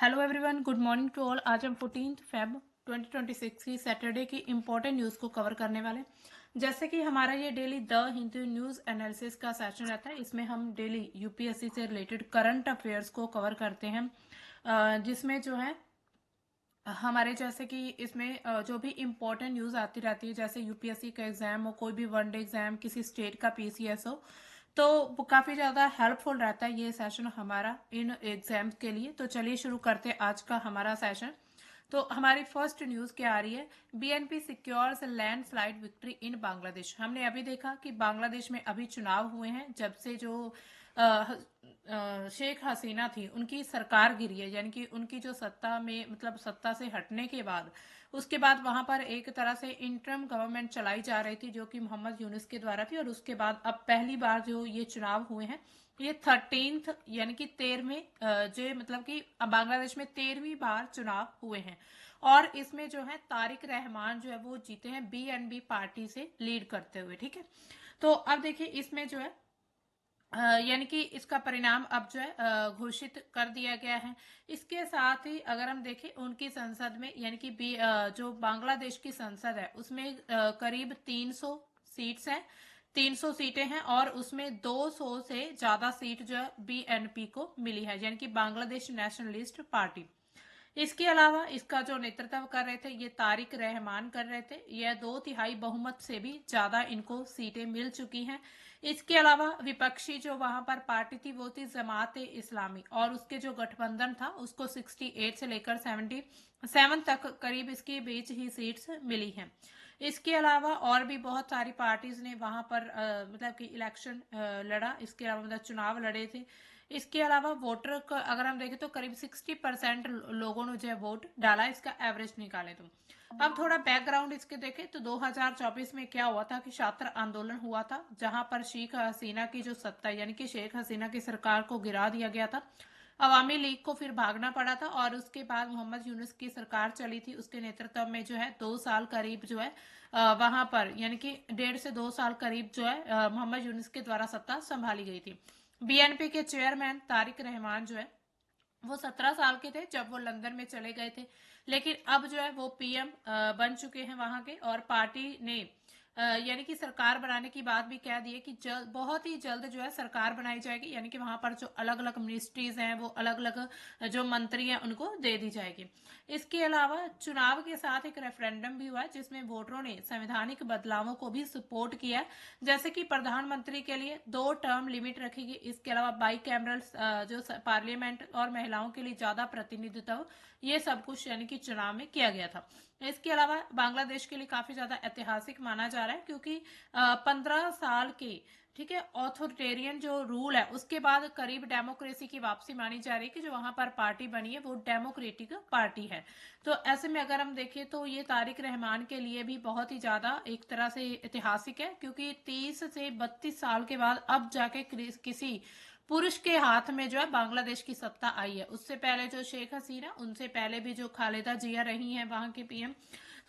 Hello everyone, good morning to all. आज हम 14 Feb 2026 की सैटरडे की इंपॉर्टेंट न्यूज़ को कवर करने वाले हैं। जैसे कि हमारा ये daily the Hindu news analysis का सेशन रहता है, इसमें हम डेली यूपीएससी से रिलेटेड करंट अफेयर्स को कवर करते हैं, जिसमें जो है हमारे जैसे कि इसमें जो भी इम्पोर्टेंट न्यूज़ आती रहती है, जैसे यूपीएससी का एग्जाम हो, कोई भी वनडे एग्जाम, किसी स्टेट का पीसीएस हो, तो वो काफ़ी ज़्यादा हेल्पफुल रहता है ये सेशन हमारा इन एग्जाम्स के लिए। तो चलिए शुरू करते हैं आज का हमारा सेशन। तो हमारी फर्स्ट न्यूज़ क्या आ रही है? BNP secures landslide victory in Bangladesh. हमने अभी देखा कि बांग्लादेश में अभी चुनाव हुए हैं, जब से जो शेख हसीना थी उनकी सरकार गिरी है, यानी कि उनकी जो सत्ता में मतलब सत्ता से हटने के बाद उसके बाद वहां पर एक तरह से इंटरम गवर्नमेंट चलाई जा रही थी, जो कि मोहम्मद यूनुस के द्वारा थी। और उसके बाद अब पहली बार जो ये चुनाव हुए हैं, ये 13th यानी कि 13वें जो मतलब कि बांग्लादेश में 13वीं बार चुनाव हुए हैं। और इसमें जो है तारिक रहमान जो है वो जीते हैं बीएनबी पार्टी से लीड करते हुए। ठीक है, तो अब देखिए इसमें जो है यानी कि इसका परिणाम अब जो है घोषित कर दिया गया है। इसके साथ ही अगर हम देखें उनकी संसद में, यानी कि जो बांग्लादेश की संसद है उसमें करीब 300 सीट्स हैं, 300 सीटें हैं, और उसमें 200 से ज्यादा सीट जो है बीएनपी को मिली है, यानी कि बांग्लादेश नेशनलिस्ट पार्टी। इसके अलावा इसका जो नेतृत्व कर रहे थे ये तारिक रहमान कर रहे थे। यह 2/3 बहुमत से भी ज्यादा इनको सीटें मिल चुकी हैं। इसके अलावा विपक्षी जो वहां पर पार्टी थी वो थी जमात इस्लामी, और उसके जो गठबंधन था उसको 68 से लेकर 77 तक करीब इसके बीच ही सीट्स मिली हैं। इसके अलावा और भी बहुत सारी पार्टीज ने वहां पर मतलब कि इलेक्शन लड़ा, इसके अलावा मतलब चुनाव लड़े थे। इसके अलावा वोटर का अगर हम देखें तो करीब 60% लोगों ने जो है वोट डाला, इसका एवरेज निकाले तो। अब थोड़ा बैकग्राउंड इसके देखें तो 2024 में क्या हुआ था कि छात्र आंदोलन हुआ था, जहां पर शेख हसीना की जो सत्ता यानी कि शेख हसीना की सरकार को गिरा दिया गया था। अवामी लीग को फिर भागना पड़ा था, और उसके बाद मोहम्मद यूनुस की सरकार चली थी, उसके नेतृत्व में जो है 2 साल करीब जो है वहां पर यानी कि 1.5 से 2 साल करीब जो है मोहम्मद यूनुस के द्वारा सत्ता संभाली गई थी। बीएनपी के चेयरमैन तारिक रहमान जो है वो 17 साल के थे जब वो लंदन में चले गए थे, लेकिन अब जो है वो पीएम बन चुके हैं वहां के। और पार्टी ने यानी कि सरकार बनाने की बात भी कह दी है कि जल्द, बहुत ही जल्द जो है सरकार बनाई जाएगी, यानी कि वहां पर जो अलग अलग मिनिस्ट्रीज हैं वो अलग अलग जो मंत्री हैं उनको दे दी जाएगी। इसके अलावा चुनाव के साथ एक रेफरेंडम भी हुआ है, जिसमें वोटरों ने संवैधानिक बदलावों को भी सपोर्ट किया है, जैसे कि प्रधानमंत्री के लिए 2 टर्म लिमिट रखी गई। इसके अलावा बाई कैमरल जो पार्लियामेंट और महिलाओं के लिए ज्यादा प्रतिनिधित्व, ये सब कुछ यानी कि चुनाव में किया गया था। इसके अलावा बांग्लादेश के लिए काफी ज्यादा ऐतिहासिक माना जा रहा है, क्योंकि 15 साल के ठीक है ऑथोरिटेरियन जो रूल है उसके बाद करीब डेमोक्रेसी की वापसी मानी जा रही है, कि जो वहां पर पार्टी बनी है वो डेमोक्रेटिक पार्टी है। तो ऐसे में अगर हम देखें तो ये तारिक रहमान के लिए भी बहुत ही ज्यादा एक तरह से ऐतिहासिक है, क्योंकि 30 से 32 साल के बाद अब जाके किसी पुरुष के हाथ में जो है बांग्लादेश की सत्ता आई है। उससे पहले जो शेख हसीना, उनसे पहले भी जो खालिदा जिया रही हैं वहां की पीएम।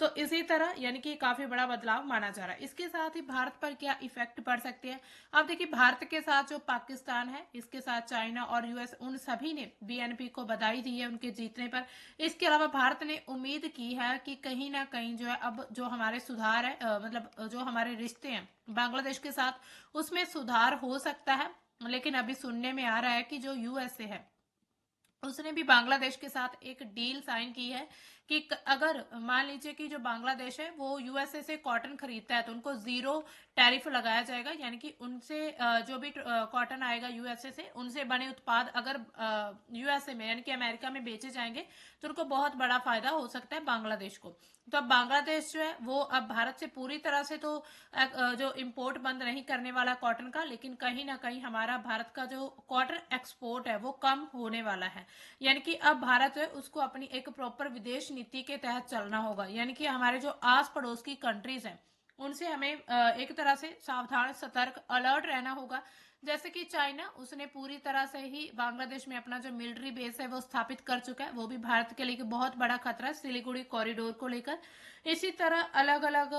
तो इसी तरह यानी कि काफी बड़ा बदलाव माना जा रहा है। इसके साथ ही भारत पर क्या इफेक्ट पड़ सकते हैं? अब देखिए भारत के साथ जो पाकिस्तान है, इसके साथ चाइना और यूएस, उन सभी ने बीएनपी को बधाई दी है उनके जीतने पर। इसके अलावा भारत ने उम्मीद की है कि कहीं ना कहीं जो है अब जो हमारे सुधार है मतलब जो हमारे रिश्ते हैं बांग्लादेश के साथ उसमें सुधार हो सकता है। लेकिन अभी सुनने में आ रहा है कि जो यूएसए है उसने भी बांग्लादेश के साथ एक डील साइन की है कि अगर मान लीजिए कि जो बांग्लादेश है वो यूएसए से कॉटन खरीदता है तो उनको 0 टैरिफ लगाया जाएगा, यानी कि उनसे जो भी कॉटन आएगा यूएसए से, उनसे बने उत्पाद अगर यूएसए में यानी कि अमेरिका में बेचे जाएंगे तो उनको बहुत बड़ा फायदा हो सकता है बांग्लादेश को। तो अब बांग्लादेश जो है वो अब भारत से पूरी तरह से तो जो इम्पोर्ट बंद नहीं करने वाला कॉटन का, लेकिन कहीं ना कहीं हमारा भारत का जो कॉटन एक्सपोर्ट है वो कम होने वाला है। यानी कि अब भारत है उसको अपनी एक प्रॉपर विदेश नीति के तहत चलना होगा, यानी कि हमारे जो आस पड़ोस की कंट्रीज हैं उनसे हमें एक तरह से सावधान, सतर्क, अलर्ट रहना होगा। जैसे कि चाइना, उसने पूरी तरह से ही बांग्लादेश में अपना जो मिलिट्री बेस है वो स्थापित कर चुका है, वो भी भारत के लिए बहुत बड़ा खतरा है सिलीगुड़ी कॉरिडोर को लेकर। इसी तरह अलग अलग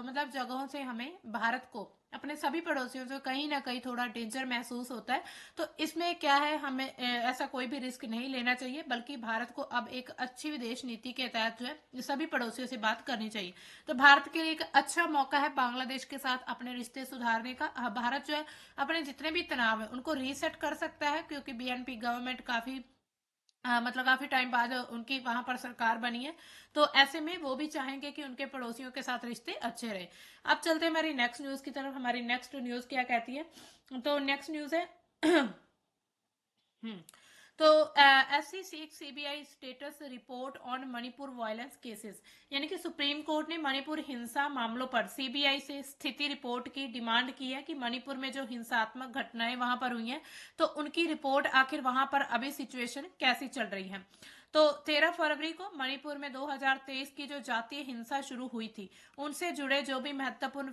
मतलब जगहों से हमें भारत को अपने सभी पड़ोसियों से कहीं ना कहीं थोड़ा डेंजर महसूस होता है। तो इसमें क्या है, हमें ऐसा कोई भी रिस्क नहीं लेना चाहिए, बल्कि भारत को अब एक अच्छी विदेश नीति के तहत जो है सभी पड़ोसियों से बात करनी चाहिए। तो भारत के लिए एक अच्छा मौका है बांग्लादेश के साथ अपने रिश्ते सुधारने का। भारत जो है अपने जितने भी तनाव है उनको रीसेट कर सकता है, क्योंकि बीएनपी गवर्नमेंट काफी मतलब काफी टाइम बाद उनकी वहां पर सरकार बनी है। तो ऐसे में वो भी चाहेंगे कि उनके पड़ोसियों के साथ रिश्ते अच्छे रहे। अब चलते हैं हमारी नेक्स्ट न्यूज की तरफ। हमारी नेक्स्ट न्यूज क्या कहती है? तो नेक्स्ट न्यूज है हम्म, तो एससी सीख CBI status report on Manipur violence cases, यानी कि सुप्रीम कोर्ट ने मणिपुर हिंसा मामलों पर सीबीआई से स्थिति रिपोर्ट की डिमांड की है कि मणिपुर में जो हिंसात्मक घटनाएं वहां पर हुई हैं, तो उनकी रिपोर्ट आखिर वहां पर अभी सिचुएशन कैसी चल रही है। तो 13 फरवरी को मणिपुर में 2023 की जो जातीय हिंसा शुरू हुई थी, उनसे जुड़े जो भी महत्वपूर्ण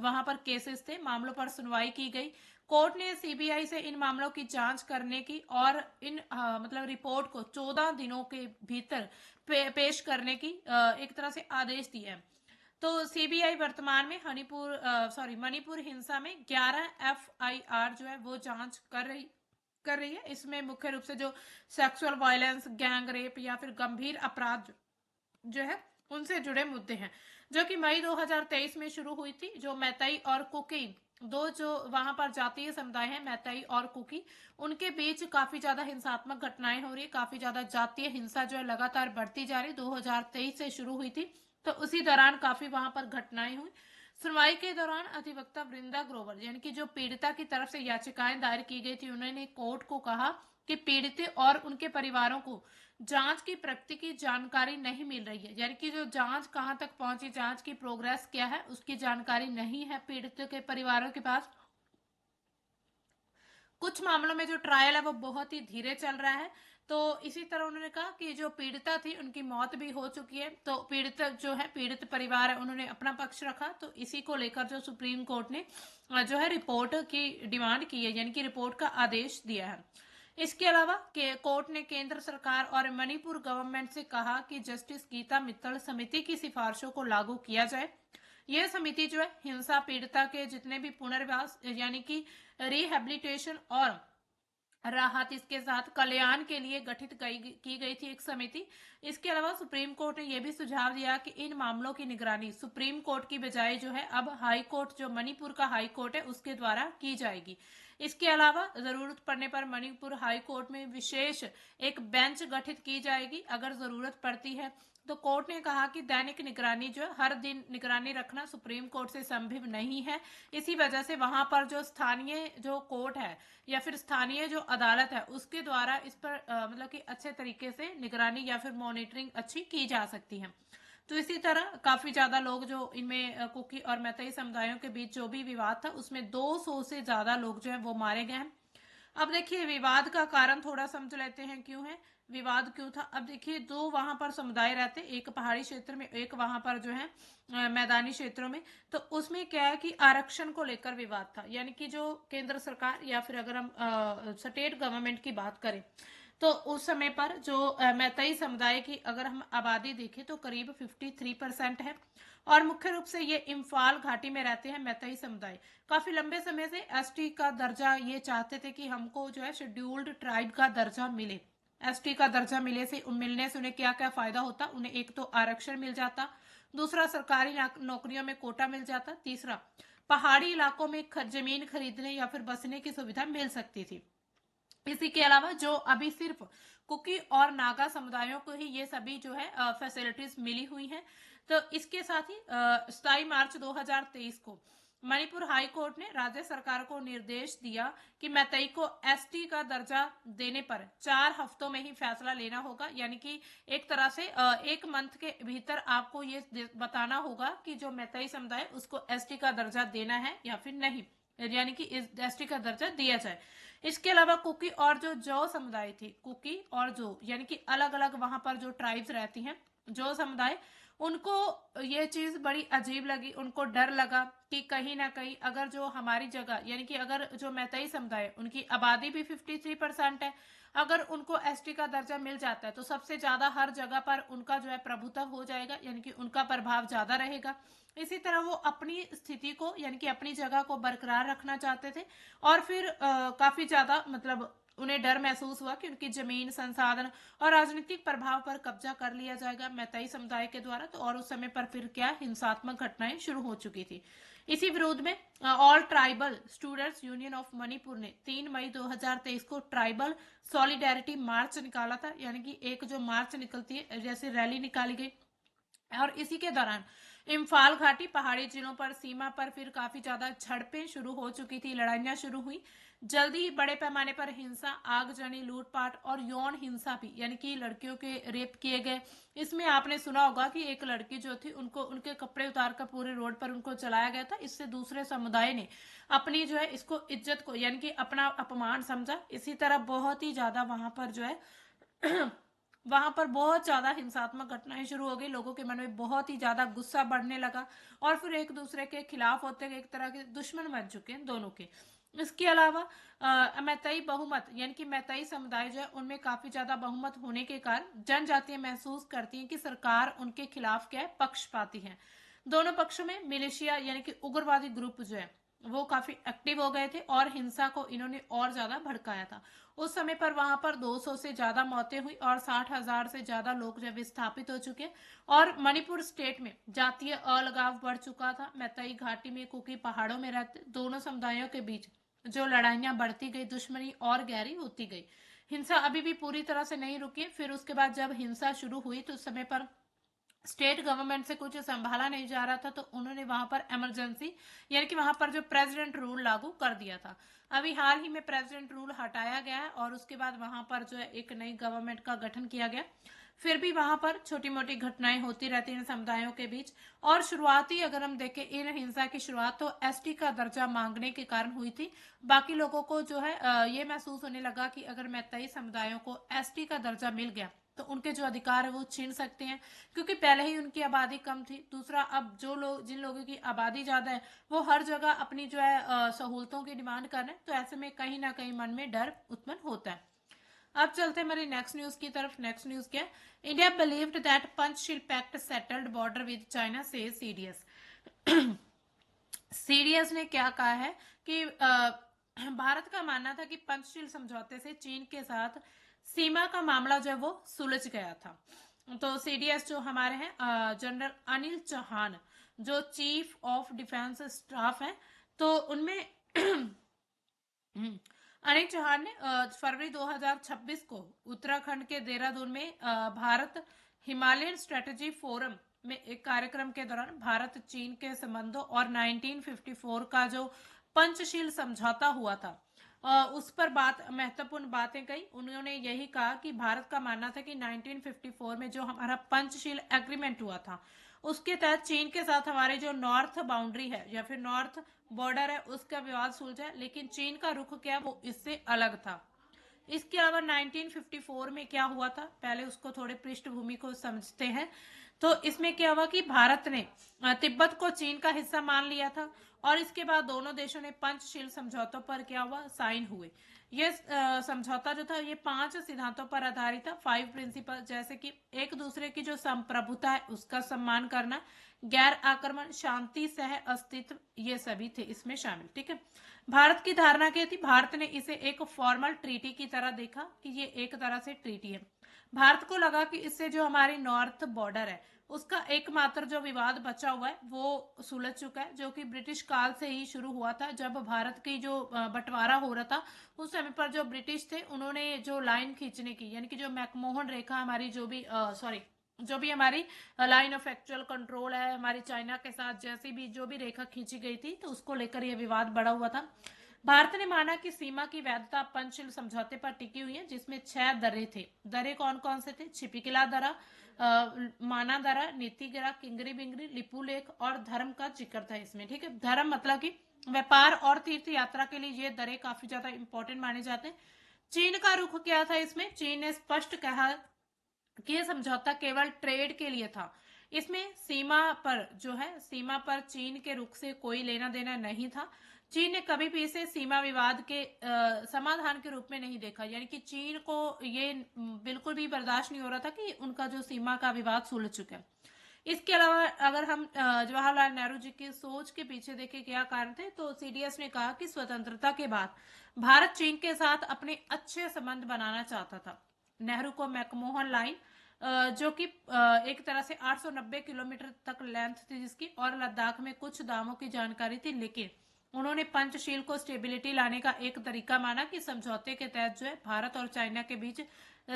वहां पर केसेस थे, मामलों पर सुनवाई की गई। कोर्ट ने सीबीआई से इन मामलों की जांच करने की और इन मतलब रिपोर्ट को 14 दिनों के भीतर पेश करने की एक तरह से आदेश दिया है। तो सीबीआई वर्तमान में मणिपुर हिंसा में 11 एफआईआर जो है वो जांच कर रही है। इसमें मुख्य रूप से जो सेक्सुअल वायलेंस, गैंग रेप या फिर गंभीर अपराध जो है उनसे जुड़े मुद्दे हैं, जो कि मई 2023 में शुरू हुई थी। जो मैतई और कुकी, दो जो वहां पर जातीय समुदाय हैं, मैतई और कुकी, उनके बीच काफी ज्यादा हिंसात्मक घटनाएं हो रही है। काफी ज्यादा जातीय हिंसा जो है लगातार बढ़ती जा रही, 2023 से शुरू हुई थी। तो उसी दौरान काफी वहां पर घटनाएं हुई। सुनवाई के दौरान अधिवक्ता वृंदा ग्रोवर, यानी कि जो पीड़िता की तरफ से याचिकाएं दायर की गई थी, उन्होंने कोर्ट को कहा कि पीड़ित और उनके परिवारों को जांच की प्रगति की जानकारी नहीं मिल रही है, यानी कि जो जांच कहां तक पहुंची, जांच की प्रोग्रेस क्या है, उसकी जानकारी नहीं है पीड़ित के परिवारों के पास। कुछ मामलों में जो ट्रायल है वो बहुत ही धीरे चल रहा है। तो इसी तरह उन्होंने कहा कि जो पीड़िता थी उनकी मौत भी हो चुकी है, तो पीड़ित जो है, पीड़ित परिवार है, उन्होंने अपना पक्ष रखा। तो इसी को लेकर जो सुप्रीम कोर्ट ने जो है रिपोर्ट की डिमांड की है, यानी कि रिपोर्ट का आदेश दिया है। इसके अलावा कोर्ट ने केंद्र सरकार और मणिपुर गवर्नमेंट से कहा कि जस्टिस गीता मित्तल समिति की सिफारिशों को लागू किया जाए। यह समिति जो है हिंसा पीड़िता के जितने भी पुनर्वास, यानी कि रिहेबिलिटेशन और राहत, इसके साथ कल्याण के लिए गठित की गई थी एक समिति। इसके अलावा सुप्रीम कोर्ट ने यह भी सुझाव दिया कि इन मामलों की निगरानी सुप्रीम कोर्ट की बजाय जो है अब हाई कोर्ट, जो मणिपुर का हाई कोर्ट है, उसके द्वारा की जाएगी। इसके अलावा जरूरत पड़ने पर मणिपुर हाई कोर्ट में विशेष एक बेंच गठित की जाएगी अगर जरूरत पड़ती है। तो कोर्ट ने कहा कि दैनिक निगरानी जो है, हर दिन निगरानी रखना सुप्रीम कोर्ट से संभव नहीं है। इसी वजह से वहां पर जो स्थानीय जो कोर्ट है या फिर स्थानीय जो अदालत है, उसके द्वारा इस पर मतलब कि अच्छे तरीके से निगरानी या फिर मॉनिटरिंग अच्छी की जा सकती है। तो इसी तरह काफी ज्यादा लोग जो इनमें कुकी और मैतई समुदायों के बीच जो भी विवाद था, उसमें 200 से ज्यादा लोग जो है वो मारे गए हैं। अब देखिए विवाद का कारण थोड़ा समझ लेते हैं, क्यों है विवाद, क्यों था। अब देखिए दो वहां पर समुदाय रहते, एक पहाड़ी क्षेत्र में, एक वहां पर जो है मैदानी क्षेत्रों में। तो उसमें क्या है कि आरक्षण को लेकर विवाद था, यानी कि जो केंद्र सरकार या फिर अगर हम स्टेट गवर्नमेंट की बात करें, तो उस समय पर जो मैतई समुदाय की अगर हम आबादी देखें तो करीब 53% है। और मुख्य रूप से ये इम्फाल घाटी में रहते हैं मैतई समुदाय। काफी लंबे समय से एसटी का दर्जा ये चाहते थे कि हमको जो है शेड्यूल्ड ट्राइब का दर्जा मिले। एसटी का दर्जा मिलने से उन्हें क्या क्या फायदा होता, उन्हें एक तो आरक्षण मिल जाता, दूसरा सरकारी नौकरियों में कोटा मिल जाता, तीसरा पहाड़ी इलाकों में जमीन खरीदने या फिर बसने की सुविधा मिल सकती थी। इसी के अलावा जो अभी सिर्फ कुकी और नागा समुदायों को ही ये सभी जो है फैसिलिटीज मिली हुई हैं। तो इसके साथ ही 27 मार्च 2023 को मणिपुर हाई कोर्ट ने राज्य सरकार को निर्देश दिया कि मैतई को एसटी का दर्जा देने पर 4 हफ्तों में ही फैसला लेना होगा, यानी कि एक तरह से एक मंथ के भीतर आपको ये बताना होगा कि जो मैतई समुदाय उसको एसटी का दर्जा देना है या फिर नहीं, यानी कि इस एसटी का दर्जा दिया जाए। इसके अलावा कुकी और जो समुदाय थी, कुकी और जो यानी कि अलग अलग वहां पर जो ट्राइब्स रहती हैं, जो समुदाय, उनको ये चीज बड़ी अजीब लगी, उनको डर लगा कि कहीं ना कहीं अगर जो हमारी जगह यानी कि अगर जो मैतई समुदाय है, उनकी आबादी भी 53% है, अगर उनको एसटी का दर्जा मिल जाता है तो सबसे ज्यादा हर जगह पर उनका जो है प्रभुत्व हो जाएगा, यानी कि उनका प्रभाव ज्यादा रहेगा। इसी तरह वो अपनी स्थिति को यानी कि अपनी जगह को बरकरार रखना चाहते थे। और फिर काफी ज्यादा मतलब उन्हें डर महसूस हुआ कि उनकी जमीन, संसाधन और राजनीतिक प्रभाव पर कब्जा कर लिया जाएगा मैतई समुदाय के द्वारा। तो और उस समय पर फिर क्या हिंसात्मक घटनाएं शुरू हो चुकी थी। इसी विरोध में all tribal students union of Manipur ने 3 मई 2023 को ट्राइबल सॉलिडेरिटी मार्च निकाला था, यानी कि एक जो मार्च निकलती है जैसे रैली निकाली गई। और इसी के दौरान इम्फाल घाटी पहाड़ी जिलों पर सीमा पर फिर काफी ज्यादा झड़पें शुरू हो चुकी थी, लड़ाइयां शुरू हुई। जल्दी ही बड़े पैमाने पर हिंसा, आगजनी, लूटपाट और यौन हिंसा भी यानी कि लड़कियों के रेप किए गए। इसमें आपने सुना होगा कि एक लड़की जो थी उनको उनके कपड़े उतार कर पूरे रोड पर उनको चलाया गया था। इससे दूसरे समुदाय ने अपनी जो है इसको इज्जत को यानी कि अपना अपमान समझा। इसी तरह बहुत ही ज्यादा वहां पर जो है वहां पर बहुत ज्यादा हिंसात्मक घटनाएं शुरू हो गई, लोगों के मन में बहुत ही ज्यादा गुस्सा बढ़ने लगा और फिर एक दूसरे के खिलाफ होते गए, एक तरह के दुश्मन बन चुके हैं दोनों के। इसके अलावा मैतई बहुमत यानी कि मैतई समुदाय जो है उनमें काफी ज्यादा बहुमत होने के कारण जनजातियां महसूस करती हैं कि सरकार उनके खिलाफ क्या है, पक्षपाती है। दोनों पक्षों में मिलिशिया यानी कि उग्रवादी ग्रुप जो है वो काफी एक्टिव हो गए थे और हिंसा को इन्होंने और ज्यादा भड़काया था। उस समय पर वहां पर 200 से ज्यादा मौतें हुई और 60,000 से ज्यादा लोग जो विस्थापित हो चुके। और मणिपुर स्टेट में जातीय अलगाव बढ़ चुका था। मैतई घाटी में कुकी पहाड़ों में रहते दोनों समुदायों के बीच जो लड़ाइयां बढ़ती गई, दुश्मनी और गहरी होती गई। हिंसा अभी भी पूरी तरह से नहीं रुकी। फिर उसके बाद जब हिंसा शुरू हुई तो उस समय पर स्टेट गवर्नमेंट से कुछ संभाला नहीं जा रहा था, तो उन्होंने वहां पर इमरजेंसी यानी कि वहां पर जो प्रेसिडेंट रूल लागू कर दिया था। अभी हाल ही में प्रेसिडेंट रूल हटाया गया है और उसके बाद वहां पर जो है एक नई गवर्नमेंट का गठन किया गया। फिर भी वहां पर छोटी मोटी घटनाएं होती रहती हैं समुदायों के बीच। और शुरुआती अगर हम देखें इन हिंसा की शुरुआत तो एसटी का दर्जा मांगने के कारण हुई थी। बाकी लोगों को जो है ये महसूस होने लगा कि अगर मैतई समुदायों को एसटी का दर्जा मिल गया तो उनके जो अधिकार है वो छीन सकते हैं, क्योंकि पहले ही उनकी आबादी कम थी। दूसरा, अब जो लोग जिन लोगों की आबादी ज्यादा है वो हर जगह अपनी जो है सहूलतों की डिमांड कर रहे हैं, तो ऐसे में कहीं ना कहीं मन में डर उत्पन्न होता है। अब चलते हैं हमारी नेक्स्ट न्यूज की तरफ। नेक्स्ट न्यूज क्या है? India believed that Panchsheel pact settled border with China, से सीडीएस। सीडीएस ने क्या कहा है कि भारत का मानना था कि पंचशील समझौते से चीन के साथ सीमा का मामला जो है वो सुलझ गया था। तो सीडीएस जो हमारे हैं जनरल अनिल चौहान जो चीफ ऑफ डिफेंस स्टाफ है, तो उनमें अनिल चौहान ने फरवरी 2026 को उत्तराखंड के देहरादून में भारत हिमालयन स्ट्रेटेजी फोरम में एक कार्यक्रम के दौरान भारत चीन के संबंधों और 1954 का जो पंचशील समझौता हुआ था उस पर महत्वपूर्ण बातें कही। उन्होंने यही कहा कि भारत का मानना था कि 1954 में जो हमारा पंचशील एग्रीमेंट हुआ था उसके तहत चीन के साथ हमारे जो नॉर्थ बाउंड्री है या फिर नॉर्थ बॉर्डर है उसका विवाद सुलझा, लेकिन चीन का रुख क्या वो इससे अलग था। इसके अलावा 1954 में क्या हुआ था, पहले उसको थोड़े पृष्ठभूमि को समझते हैं। तो इसमें क्या हुआ कि भारत ने तिब्बत को चीन का हिस्सा मान लिया था और इसके बाद दोनों देशों ने पंचशील समझौतों पर क्या हुआ, साइन हुए। ये समझौता जो था ये 5 सिद्धांतों पर आधारित था, 5 प्रिंसिपल, जैसे कि एक दूसरे की जो संप्रभुता है उसका सम्मान करना, गैर आक्रमण, शांति, सह अस्तित्व, ये सभी थे इसमें शामिल। ठीक है, भारत की धारणा क्या थी? भारत ने इसे एक फॉर्मल ट्रीटी की तरह देखा कि ये एक तरह से ट्रीटी है। भारत को लगा कि इससे जो हमारी नॉर्थ बॉर्डर है उसका एकमात्र जो विवाद बचा हुआ है वो सुलझ चुका है, जो कि ब्रिटिश काल से ही शुरू हुआ था। जब भारत की जो बंटवारा हो रहा था उस समय पर जो ब्रिटिश थे उन्होंने जो लाइन खींचने की यानी कि जो मैकमोहन रेखा हमारी जो भी हमारी लाइन ऑफ एक्चुअल कंट्रोल है हमारी चाइना के साथ, जैसी भी जो भी रेखा खींची गई थी तो उसको लेकर यह विवाद बढ़ा हुआ था। भारत ने माना कि सीमा की वैधता पंचशील समझौते पर टिकी हुई है, जिसमें 6 दर्रे थे। दर्रे कौन कौन से थे? छिपिकिला दर्रा, माना दर्रा, नीतिगिरा, किंगरी बिंगरी, लिपू लेक और धर्म का जिक्र था इसमें। ठीक है, धर्म मतलब कि व्यापार और तीर्थ यात्रा के लिए ये दर्रे काफी ज्यादा इंपॉर्टेंट माने जाते हैं। चीन का रुख क्या था इसमें? चीन ने स्पष्ट कहा कि यह समझौता केवल ट्रेड के लिए था, इसमें सीमा पर जो है, सीमा पर चीन के रुख से कोई लेना देना नहीं था। चीन ने कभी भी इसे सीमा विवाद के समाधान के रूप में नहीं देखा, यानी कि चीन को ये बिल्कुल भी बर्दाश्त नहीं हो रहा था कि उनका जो सीमा का विवाद सुलझ चुका है। इसके अलावा अगर हम जवाहरलाल नेहरू जी की सोच के पीछे देखें क्या कारण थे, तो सीडीएस ने कहा कि स्वतंत्रता के बाद भारत चीन के साथ अपने अच्छे संबंध बनाना चाहता था। नेहरू को मैकमोहन लाइन, जो कि एक तरह से 890 किलोमीटर तक लेंथ थी जिसकी, और लद्दाख में कुछ दामों की जानकारी थी, लेकिन उन्होंने पंचशील को स्टेबिलिटी लाने का एक तरीका माना कि समझौते के तहत जो है भारत और चाइना के बीच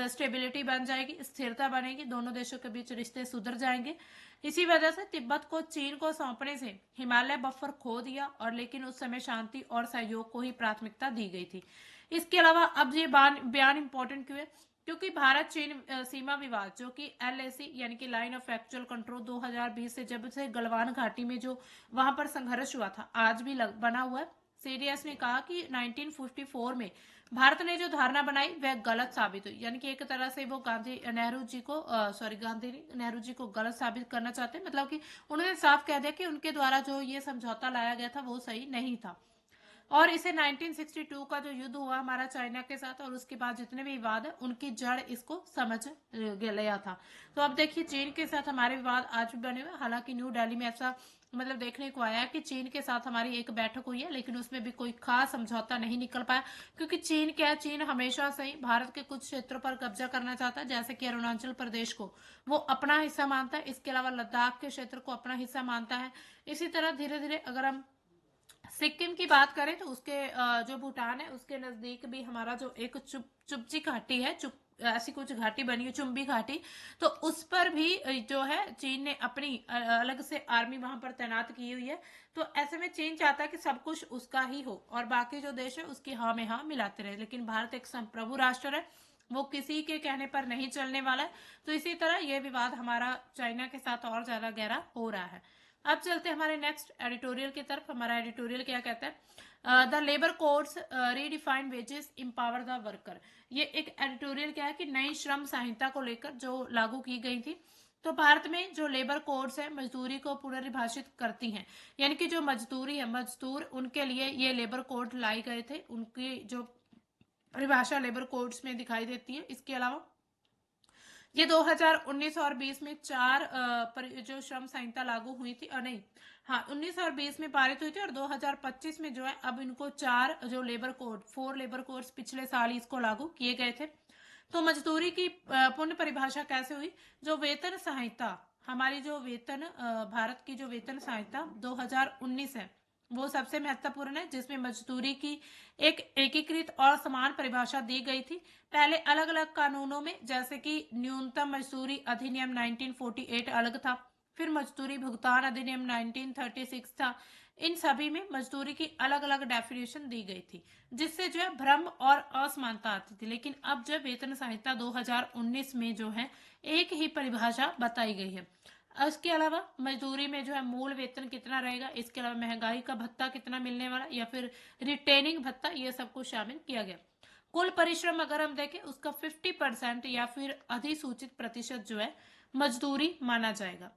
स्टेबिलिटी बन जाएगी, स्थिरता बनेगी, दोनों देशों के बीच रिश्ते सुधर जाएंगे। इसी वजह से तिब्बत को चीन को सौंपने से हिमालय बफर खो दिया, और लेकिन उस समय शांति और सहयोग को ही प्राथमिकता दी गई थी। इसके अलावा अब ये बयान इंपॉर्टेंट क्यों है, क्योंकि भारत चीन सीमा विवाद जो कि एलएसी यानी कि लाइन ऑफ एक्चुअल कंट्रोल 2020 से, जब से गलवान घाटी में जो वहां पर संघर्ष हुआ था, आज भी बना हुआ है। सीडीएस ने कहा कि 1954 में भारत ने जो धारणा बनाई वह गलत साबित हुई, यानी कि एक तरह से वो नेहरू जी को नेहरू जी को गलत साबित करना चाहते हैं, मतलब कि उन्होंने साफ कह दिया कि उनके द्वारा जो ये समझौता लाया गया था वो सही नहीं था। और इसे 1962 का जो युद्ध हुआ हमारा चाइना के साथ, और उसके बाद जितने भी विवाद है उनकी जड़ इसको समझ लिया था। तो अब देखिए चीन के साथ हमारे विवाद आज भी बने हुए, हालांकि न्यू दिल्ली में ऐसा मतलब देखने को आया कि चीन के साथ हमारी एक बैठक हुई है, लेकिन उसमें भी कोई खास समझौता नहीं निकल पाया, क्योंकि चीन क्या है, चीन हमेशा से ही भारत के कुछ क्षेत्रों पर कब्जा करना चाहता है, जैसे कि अरुणाचल प्रदेश को वो अपना हिस्सा मानता है, इसके अलावा लद्दाख के क्षेत्र को अपना हिस्सा मानता है। इसी तरह धीरे धीरे अगर हम सिक्किम की बात करें तो उसके जो भूटान है उसके नजदीक भी हमारा जो एक चुपची घाटी है, ऐसी कुछ घाटी बनी है, चुम्बी घाटी, तो उस पर भी जो है चीन ने अपनी अलग से आर्मी वहां पर तैनात की हुई है। तो ऐसे में चीन चाहता है कि सब कुछ उसका ही हो और बाकी जो देश है उसकी हाँ में हाँ मिलाते रहे, लेकिन भारत एक संप्रभु राष्ट्र है, वो किसी के कहने पर नहीं चलने वाला है। तो इसी तरह ये विवाद हमारा चाइना के साथ और ज्यादा गहरा हो रहा है। अब चलते हैं हमारे नेक्स्ट एडिटोरियल की तरफ। हमारा एडिटोरियल क्या कहता है, the labour codes redefine wages empower the worker. ये एक एडिटोरियल क्या है कि नई श्रम संहिता को लेकर जो लागू की गई थी, तो भारत में जो लेबर कोड्स है मजदूरी को पुनर्विभाषित करती हैं, यानी कि जो मजदूरी है, मजदूर उनके लिए ये लेबर कोड लाई गए थे, उनकी जो परिभाषा लेबर कोड्स में दिखाई देती है। इसके अलावा ये 2019 और 20 में चार जो श्रम संहिता लागू हुई थी, और नहीं, हाँ 19 और 20 में पारित हुई थी, और 2025 में जो है अब इनको चार जो लेबर कोड, 4 लेबर कोड्स पिछले साल ही इसको लागू किए गए थे। तो मजदूरी की पुनः परिभाषा कैसे हुई, जो वेतन संहिता हमारी जो वेतन भारत की जो वेतन संहिता 2019 है वो सबसे महत्वपूर्ण है, जिसमें मजदूरी की एक एकीकृत और समान परिभाषा दी गई थी। पहले अलग अलग कानूनों में, जैसे कि न्यूनतम मजदूरी अधिनियम 1948 अलग था, फिर मजदूरी भुगतान अधिनियम 1936 था। इन सभी में मजदूरी की अलग अलग डेफिनेशन दी गई थी, जिससे जो है भ्रम और असमानता आती थी। लेकिन अब जो वेतन संहिता 2019 में जो है एक ही परिभाषा बताई गई है। इसके अलावा मजदूरी में जो है मूल वेतन कितना रहेगा, इसके अलावा महंगाई का भत्ता कितना मिलने वाला, या फिर रिटेनिंग भत्ता, ये सब कुछ शामिल किया गया। कुल परिश्रम अगर हम देखें उसका 50% या फिर अधिसूचित प्रतिशत जो है मजदूरी माना जाएगा।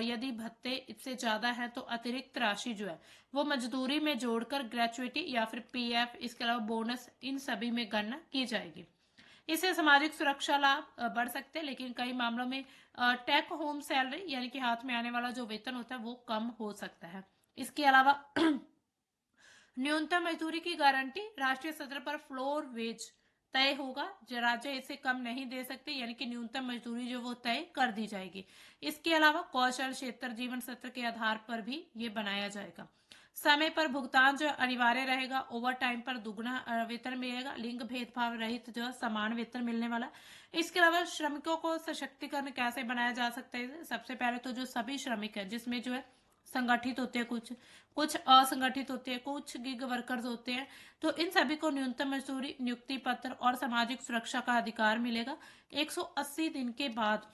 यदि भत्ते इससे ज्यादा है तो अतिरिक्त राशि जो है वो मजदूरी में जोड़कर ग्रेचुइटी या फिर पीएफ, इसके अलावा बोनस, इन सभी में गणना की जाएगी। इससे सामाजिक सुरक्षा लाभ बढ़ सकते हैं, लेकिन कई मामलों में टेक होम सैलरी यानी कि हाथ में आने वाला जो वेतन होता है वो कम हो सकता है। इसके अलावा न्यूनतम मजदूरी की गारंटी, राष्ट्रीय स्तर पर फ्लोर वेज तय होगा, जो राज्य इसे कम नहीं दे सकते, यानी कि न्यूनतम मजदूरी जो वो तय कर दी जाएगी। इसके अलावा कौशल क्षेत्र जीवन सत्र के आधार पर भी ये बनाया जाएगा। समय पर भुगतान जो अनिवार्य रहेगा, ओवर टाइम पर दुगना वेतन मिलेगा, लिंग भेदभाव रहित जो समान वेतन मिलने वाला। इसके अलावा श्रमिकों को सशक्तिकरण कैसे बनाया जा सकता है, सबसे पहले तो जो सभी श्रमिक है जिसमें जो है संगठित होते हैं, कुछ कुछ असंगठित होते हैं, कुछ गिग वर्कर्स होते हैं, तो इन सभी को न्यूनतम मजदूरी, नियुक्ति पत्र और सामाजिक सुरक्षा का अधिकार मिलेगा। 180 दिन के बाद,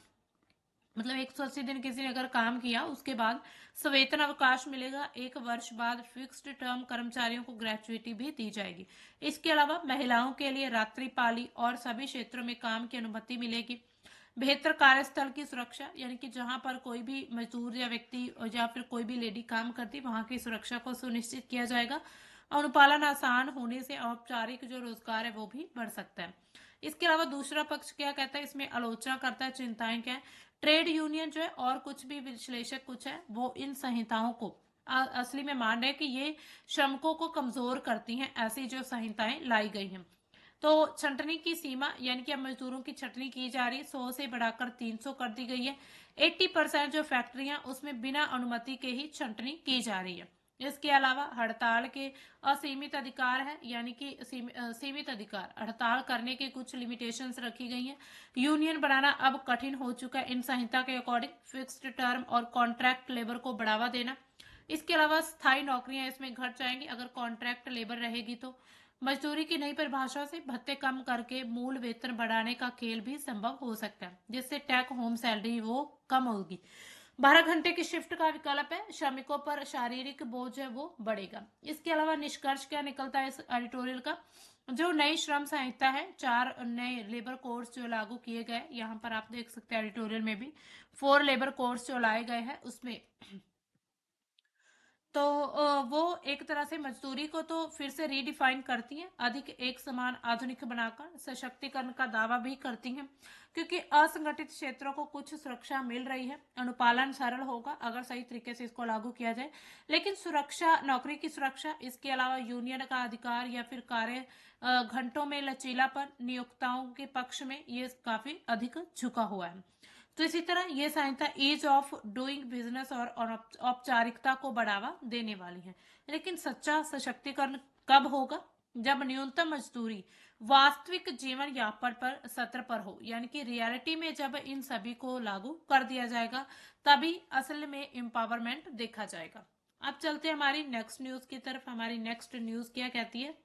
मतलब 180 दिन किसी ने अगर काम किया उसके बाद सवेतन अवकाश मिलेगा। 1 वर्ष बाद फिक्स्ड टर्म कर्मचारियों को ग्रेचुइटी भी दी जाएगी। इसके अलावा महिलाओं के लिए रात्रि पाली और सभी क्षेत्रों में काम की अनुमति मिलेगी। बेहतर कार्यस्थल की सुरक्षा, यानी कि जहां पर कोई भी मजदूर या व्यक्ति या फिर कोई भी लेडी काम करती, वहां की सुरक्षा को सुनिश्चित किया जाएगा। अनुपालन आसान होने से औपचारिक जो रोजगार है वो भी बढ़ सकता है। इसके अलावा दूसरा पक्ष क्या कहता है, इसमें आलोचना करता है, चिंताएं क्या है। ट्रेड यूनियन जो है और कुछ भी विश्लेषक कुछ है वो इन संहिताओं को असली में मान रहे हैं कि ये श्रमिकों को कमजोर करती हैं, ऐसी जो संहिताएं लाई गई हैं। तो छंटनी की सीमा, यानी कि अब मजदूरों की छटनी की जा रही है, 100 से बढ़ाकर 300 कर दी गई है। 80% जो फैक्ट्रियां उसमें बिना अनुमति के ही छंटनी की जा रही है। इसके अलावा हड़ताल के असीमित अधिकार है, यानी कि सीमित अधिकार, हड़ताल करने के कुछ लिमिटेशंस रखी गई हैं। यूनियन बनाना अब कठिन हो चुका है इन संहिता के अकॉर्डिंग। फिक्स्ड टर्म और कॉन्ट्रैक्ट लेबर को बढ़ावा देना। इसके अलावा स्थायी नौकरियां इसमें घट जाएंगी अगर कॉन्ट्रैक्ट लेबर रहेगी तो। मजदूरी की नई परिभाषा से भत्ते कम करके मूल वेतन बढ़ाने का खेल भी संभव हो सकता है, जिससे टेक होम सैलरी वो कम होगी। 12 घंटे की शिफ्ट का विकल्प है, श्रमिकों पर शारीरिक बोझ है वो बढ़ेगा। इसके अलावा निष्कर्ष क्या निकलता है इस एडिटोरियल का, जो नई श्रम संहिता है, 4 नए लेबर कोड्स जो लागू किए गए, यहाँ पर आप देख सकते हैं एडिटोरियल में भी 4 लेबर कोड्स जो लाए गए हैं उसमें। तो वो एक तरह से मजदूरी को तो फिर से रीडिफाइन करती हैं, अधिक एक समान आधुनिक बनाकर सशक्तिकरण का दावा भी करती हैं, क्योंकि असंगठित क्षेत्रों को कुछ सुरक्षा मिल रही है। अनुपालन सरल होगा अगर सही तरीके से इसको लागू किया जाए, लेकिन सुरक्षा, नौकरी की सुरक्षा, इसके अलावा यूनियन का अधिकार या फिर कार्य घंटों में लचीलापन नियोक्ताओं के पक्ष में ये काफी अधिक झुका हुआ है। तो इसी तरह ये संहिता ईज ऑफ डूइंग बिजनेस और औपचारिकता को बढ़ावा देने वाली है। लेकिन सच्चा सशक्तिकरण कब होगा, जब न्यूनतम मजदूरी वास्तविक जीवन यापन पर सत्र पर हो, यानी कि रियलिटी में जब इन सभी को लागू कर दिया जाएगा, तभी असल में एम्पावरमेंट देखा जाएगा। अब चलते हैं हमारी नेक्स्ट न्यूज की तरफ। हमारी नेक्स्ट न्यूज क्या कहती है,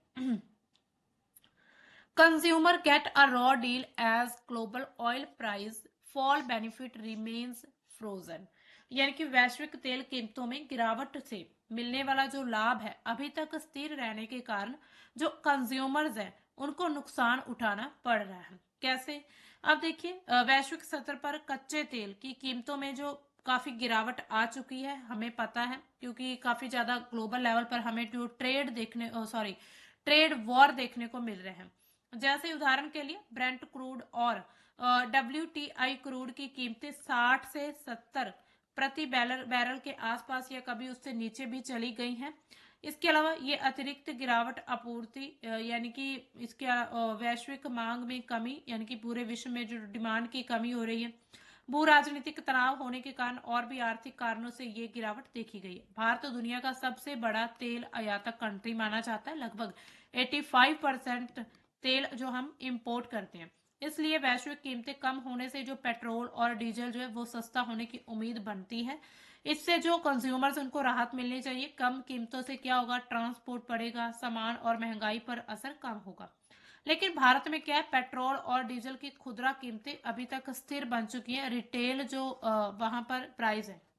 consumer get a raw deal as global oil price fall benefit remains frozen. यानी कि वैश्विक तेल कीमतों में गिरावट से मिलने वाला जो लाभ है अभी तक स्थिर रहने के कारण जो कंज्यूमर्स हैं उनको नुकसान उठाना पड़ रहा है। कैसे, अब देखिए, वैश्विक स्तर पर कच्चे तेल की कीमतों में जो काफी गिरावट आ चुकी है हमें पता है, क्योंकि काफी ज्यादा ग्लोबल लेवल पर हमें जो ट्रेड वॉर देखने को मिल रहे हैं। जैसे उदाहरण के लिए ब्रेंट क्रूड और WTI क्रूड की कीमतें 60 से 70 प्रति बैरल के आसपास या कभी उससे नीचे भी चली गई हैं। इसके अलावा ये अतिरिक्त गिरावट आपूर्ति यानी कि इसके वैश्विक मांग में कमी, यानी कि पूरे विश्व में जो डिमांड की कमी हो रही है, भू राजनीतिक तनाव होने के कारण और भी आर्थिक कारणों से ये गिरावट देखी गई है। भारत दुनिया का सबसे बड़ा तेल आयातक कंट्री माना जाता है, लगभग 85% तेल जो हम इंपोर्ट करते हैं। इसलिए वैश्विक कीमतें कम होने से जो पेट्रोल और डीजल जो है वो सस्ता होने की उम्मीद बनती है। इससे जो कंज्यूमर्स उनको राहत मिलनी चाहिए। कम कीमतों से क्या होगा, ट्रांसपोर्ट बढ़ेगा, सामान और महंगाई पर असर कम होगा। लेकिन भारत में क्या है, पेट्रोल और डीजल की खुदरा कीमतें अभी तक स्थिर बन चुकी हैं। रिटेल जो वहां पर प्राइस है,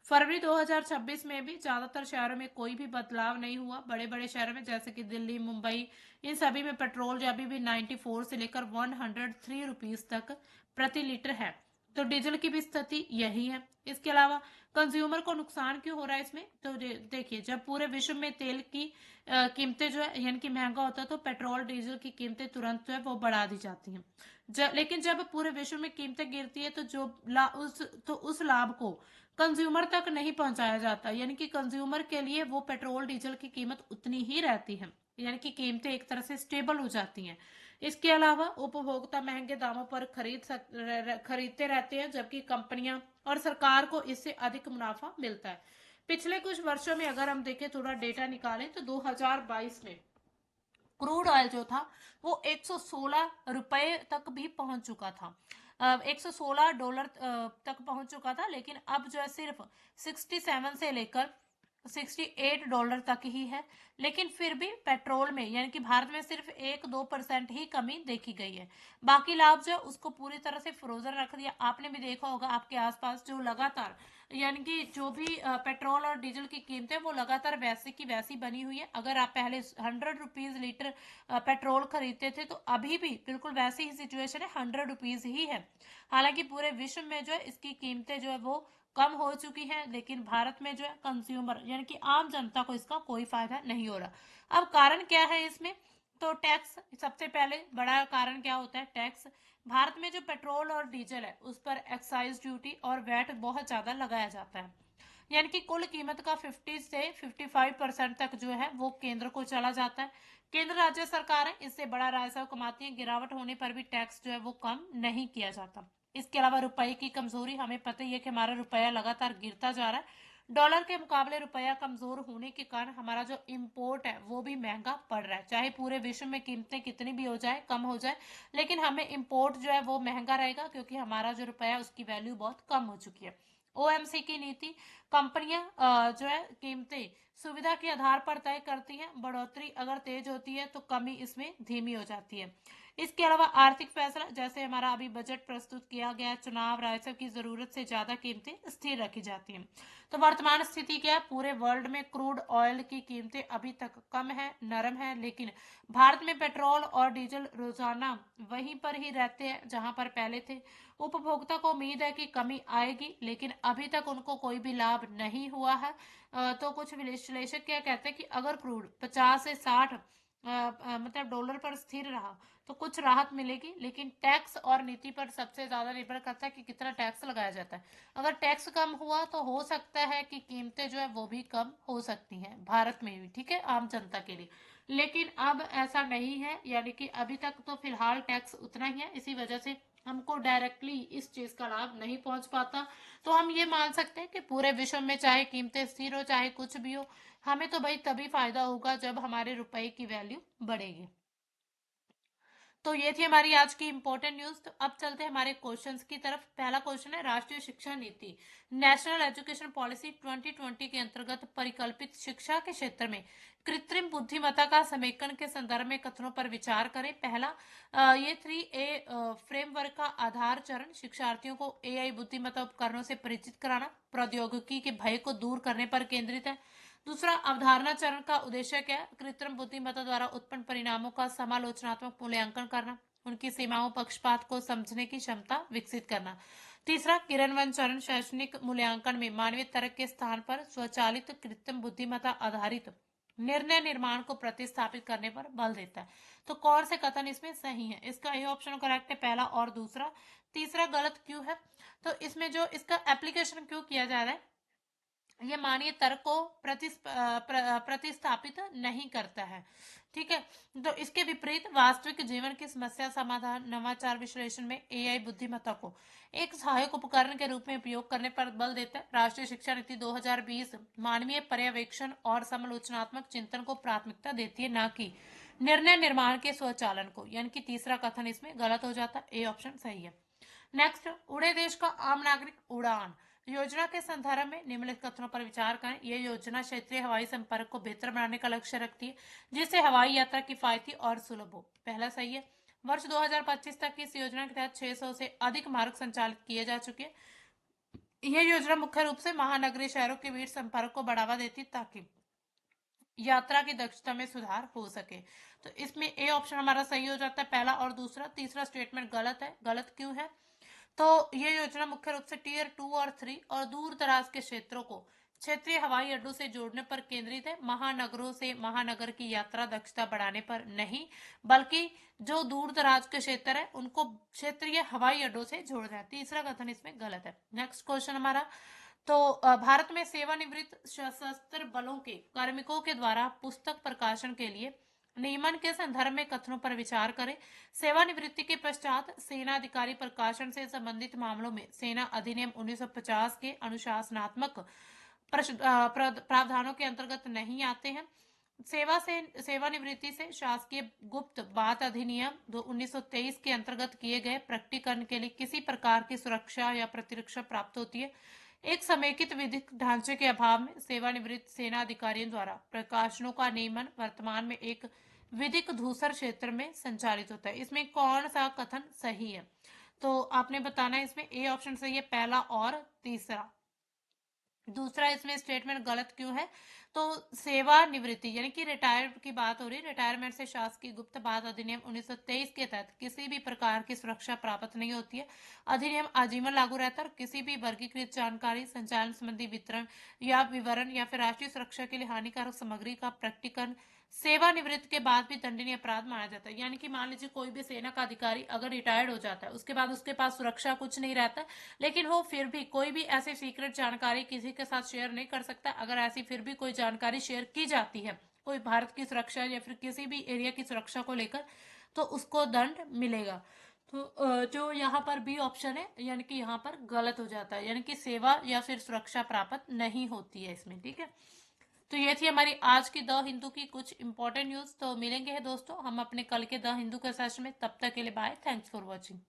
फरवरी 2026 में भी ज्यादातर शहरों में कोई भी बदलाव नहीं हुआ। बड़े बड़े शहरों में जैसे कि दिल्ली, मुंबई, इन सभी में पेट्रोल जो अभी भी 94 से लेकर 103 रुपीज तक प्रति लीटर है। तो डीजल की भी स्थिति यही है। इसके अलावा कंज्यूमर को नुकसान क्यों हो रहा है इसमें, तो देखिए, जब पूरे विश्व में तेल की कीमतें जो है यानी कि महंगा होता है तो पेट्रोल डीजल की कीमतें तुरंत जो है वो बढ़ा दी जाती हैं। लेकिन जब पूरे विश्व में कीमतें गिरती है तो उस लाभ को कंज्यूमर तक नहीं पहुंचाया जाता, यानी कि कंज्यूमर के लिए वो पेट्रोल डीजल की कीमत उतनी ही रहती है, यानी कि कीमतें एक तरह से स्टेबल हो जाती हैं। इसके अलावा उपभोक्ता महंगे दामों पर खरीदते रहते हैं, जबकि कंपनियां और सरकार को इससे अधिक मुनाफा मिलता है। पिछले कुछ वर्षों में अगर हम देखें, थोड़ा डेटा निकालें, तो 2022 में क्रूड ऑयल जो था वो 116 रुपए तक भी पहुंच चुका था, $116 तक पहुंच चुका था। लेकिन अब जो है सिर्फ 67 से लेकर $68 तक ही है। लेकिन फिर भी पेट्रोल में यानी कि भारत में सिर्फ 1-2% ही कमी देखी गई है। बाकी लाभ जो है उसको पूरी तरह से फ्रोजन रख दिया। आपने भी देखा होगा आपके आसपास जो लगातार यानी कि जो भी पेट्रोल और डीजल की कीमतें वो लगातार वैसे की वैसी बनी हुई है। अगर आप पहले 100 रुपीज लीटर पेट्रोल खरीदते थे तो अभी भी बिल्कुल वैसी ही सिचुएशन है, 100 रुपीज ही है। हालांकि पूरे विश्व में जो है इसकी कीमतें जो है वो कम हो चुकी हैं, लेकिन भारत में जो है कंज्यूमर यानी कि आम जनता को इसका कोई फायदा नहीं हो रहा। अब कारण क्या है इसमें? तो टैक्स सबसे पहले बड़ा कारण क्या होता है? टैक्स। भारत में जो पेट्रोल और डीजल है उस पर एक्साइज ड्यूटी और वैट बहुत ज्यादा लगाया जाता है। यानी कि कुल कीमत का 50 से 55% तक जो है वो केंद्र को चला जाता है। केंद्र राज्य सरकार है इससे बड़ा राजस्व कमाती है। गिरावट होने पर भी टैक्स जो है वो कम नहीं किया जाता। इसके अलावा रुपए की कमजोरी, हमें पता ही है कि हमारा रुपया लगातार गिरता जा रहा है। डॉलर के मुकाबले रुपया कमजोर होने के कारण हमारा जो इम्पोर्ट है वो भी महंगा पड़ रहा है। चाहे पूरे विश्व में कीमतें कितनी भी हो जाए, कम हो जाए, लेकिन हमें इम्पोर्ट जो है वो महंगा रहेगा क्योंकि हमारा जो रुपया है उसकी वैल्यू बहुत कम हो चुकी है। ओएमसी की नीति, कंपनियां जो है कीमतें सुविधा के आधार पर तय करती हैं। बढ़ोतरी अगर तेज होती है तो कमी इसमें धीमी हो जाती है। इसके अलावा आर्थिक फैसला, जैसे हमारा अभी बजट प्रस्तुत किया गया, चुनाव, राजस्व की जरूरत से ज्यादा कीमतें स्थिर रखी जाती हैं। तो वर्तमान स्थिति क्या है? पूरे वर्ल्ड में क्रूड ऑयल की कीमतें अभी तक कम है, नरम है, लेकिन भारत में पेट्रोल और डीजल रोजाना वहीं पर ही रहते हैं जहां पर पहले थे। उपभोक्ता को उम्मीद है कि कमी आएगी, लेकिन अभी तक उनको कोई भी लाभ नहीं हुआ है। तो कुछ विश्लेषक क्या कहते हैं कि अगर क्रूड 50 से 60 मतलब डॉलर पर स्थिर रहा तो कुछ राहत मिलेगी, लेकिन टैक्स और नीति पर सबसे ज्यादा निर्भर करता है कि कितना टैक्स लगाया जाता है। अगर टैक्स कम हुआ तो हो सकता है कि कीमतें जो है वो भी कम हो सकती हैं भारत में भी, ठीक है, आम जनता के लिए। लेकिन अब ऐसा नहीं है, यानी कि अभी तक तो फिलहाल टैक्स उतना ही है, इसी वजह से हमको डायरेक्टली इस चीज का लाभ नहीं पहुंच पाता। तो हम ये मान सकते हैं कि पूरे विश्व में चाहे कीमतें स्थिर हो चाहे कुछ भी हो, हमें तो भाई तभी फायदा होगा जब हमारे रुपए की वैल्यू बढ़ेगी। तो ये थी हमारी आज की इंपॉर्टेंट न्यूज। तो अब चलते हैं हमारे क्वेश्चंस की तरफ। पहला क्वेश्चन है, राष्ट्रीय शिक्षा नीति नेशनल एजुकेशन पॉलिसी 2020 के अंतर्गत परिकल्पित शिक्षा के क्षेत्र में कृत्रिम बुद्धिमत्ता का समेकन के संदर्भ में कथनों पर विचार करें। पहला, ये 3A फ्रेमवर्क का आधार चरण शिक्षार्थियों को एआई बुद्धिमत्ता उपकरणों से परिचित कराना, प्रौद्योगिकी के भय को दूर करने पर केंद्रित है। दूसरा, अवधारणा चरण का उद्देश्य क्या है? कृत्रिम बुद्धिमत्ता द्वारा उत्पन्न परिणामों का समालोचनात्मक मूल्यांकन करना, उनकी सीमाओं, पक्षपात को समझने की क्षमता विकसित करना। तीसरा, किरणवन चरण शैक्षणिक मूल्यांकन में मानवीय तर्क के स्थान पर स्वचालित कृत्रिम बुद्धिमत्ता आधारित निर्णय निर्माण को प्रतिस्थापित करने पर बल देता है। तो कौन से कथन इसमें सही है? इसका ए ऑप्शन करेक्ट है, पहला और दूसरा। तीसरा गलत क्यों है? तो इसमें जो इसका एप्लीकेशन क्यों किया जा रहा है, ये मानवीय तर्क को प्रतिस्थापित नहीं करता है, ठीक है। तो इसके विपरीत वास्तविक जीवन की समस्या समाधान, नवाचार, विश्लेषण में एआई बुद्धिमत्ता को एक सहायक उपकरण के रूप में उपयोग करने पर बल देता है। राष्ट्रीय शिक्षा नीति 2020 मानवीय पर्यवेक्षण और समालोचनात्मक चिंतन को प्राथमिकता देती है, न कि निर्णय निर्माण के स्वचालन को। यानी कि तीसरा कथन इसमें गलत हो जाता है, ए ऑप्शन सही है। नेक्स्ट, उड़े देश का आम नागरिक उड़ान योजना के संदर्भ में निम्नलिखित कथनों पर विचार करें। यह योजना क्षेत्रीय हवाई संपर्क को बेहतर बनाने का लक्ष्य रखती है, जिससे हवाई यात्रा किफायती और सुलभ हो। पहला सही है। वर्ष 2025 तक इस योजना के तहत 600 से अधिक मार्ग संचालित किए जा चुके हैं। यह योजना मुख्य रूप से महानगरीय शहरों के बीच संपर्क को बढ़ावा देती है ताकि यात्रा की दक्षता में सुधार हो सके। तो इसमें ए ऑप्शन हमारा सही हो जाता है, पहला और दूसरा। तीसरा स्टेटमेंट गलत है। गलत क्यों है? तो ये योजना मुख्य रूप से टीयर 2 और 3 और दूर दराज के क्षेत्रों को क्षेत्रीय हवाई अड्डों से जोड़ने पर केंद्रित है, महानगरों से महानगर की यात्रा दक्षता बढ़ाने पर नहीं, बल्कि जो दूर दराज के क्षेत्र है उनको क्षेत्रीय हवाई अड्डों से जोड़ना है। तीसरा कथन इसमें गलत है। नेक्स्ट क्वेश्चन हमारा, तो भारत में सेवानिवृत्त सशस्त्र बलों के कार्मिकों के द्वारा पुस्तक प्रकाशन के लिए नियमन के संदर्भ में कथनों पर विचार करें। सेवानिवृत्ति के पश्चात सेना अधिकारी प्रकाशन से संबंधित मामलों में सेना अधिनियम 1950 के अनुशासनात्मक प्रावधानों के अंतर्गत नहीं आते हैं। सेवानिवृत्ति से शासकीय गुप्त बात अधिनियम 1923 के अंतर्गत किए गए प्रकटीकरण के लिए किसी प्रकार की सुरक्षा या प्रतिरक्षा प्राप्त होती है। एक समेकित विधिक ढांचे के अभाव में सेवानिवृत्त सेना अधिकारियों द्वारा प्रकाशनों का नियमन वर्तमान में एक विधिक धूसर क्षेत्र में संचालित होता है। इसमें कौन सा कथन सही है? तो आपने बताना है इसमें ए ऑप्शन सही है, पहला और तीसरा। दूसरा इसमें स्टेटमेंट गलत क्यों है? तो सेवानिवृत्ति यानी कि रिटायर की बात हो रही है। रिटायरमेंट से शासकीय गुप्त बाद अधिनियम 1923 के तहत किसी भी प्रकार की सुरक्षा प्राप्त नहीं होती है। अधिनियम आजीवन लागू रहता है और किसी भी वर्गीकृत जानकारी, संचालन संबंधी वितरण या विवरण या फिर राष्ट्रीय सुरक्षा के लिए हानिकारक सामग्री का प्रकटीकरण सेवानिवृत्त के बाद भी दंडनीय अपराध माना जाता है। यानी कि मान लीजिए कोई भी सेना का अधिकारी अगर रिटायर्ड हो जाता है, उसके बाद उसके पास सुरक्षा कुछ नहीं रहता, लेकिन वो फिर भी कोई भी ऐसी सीक्रेट जानकारी किसी के साथ शेयर नहीं कर सकता। अगर ऐसी फिर भी कोई जानकारी शेयर की जाती है कोई भारत की सुरक्षा या फिर किसी भी एरिया की सुरक्षा को लेकर, तो उसको दंड मिलेगा। तो जो यहाँ पर बी ऑप्शन है यानी कि यहाँ पर गलत हो जाता है, यानी कि सेवा या फिर सुरक्षा प्राप्त नहीं होती है इसमें। ठीक है, तो ये थी हमारी आज की द हिंदू की कुछ इंपॉर्टेंट न्यूज। तो मिलेंगे दोस्तों हम अपने कल के द हिंदू के सेशन में, तब तक के लिए बाय, थैंक्स फॉर वॉचिंग।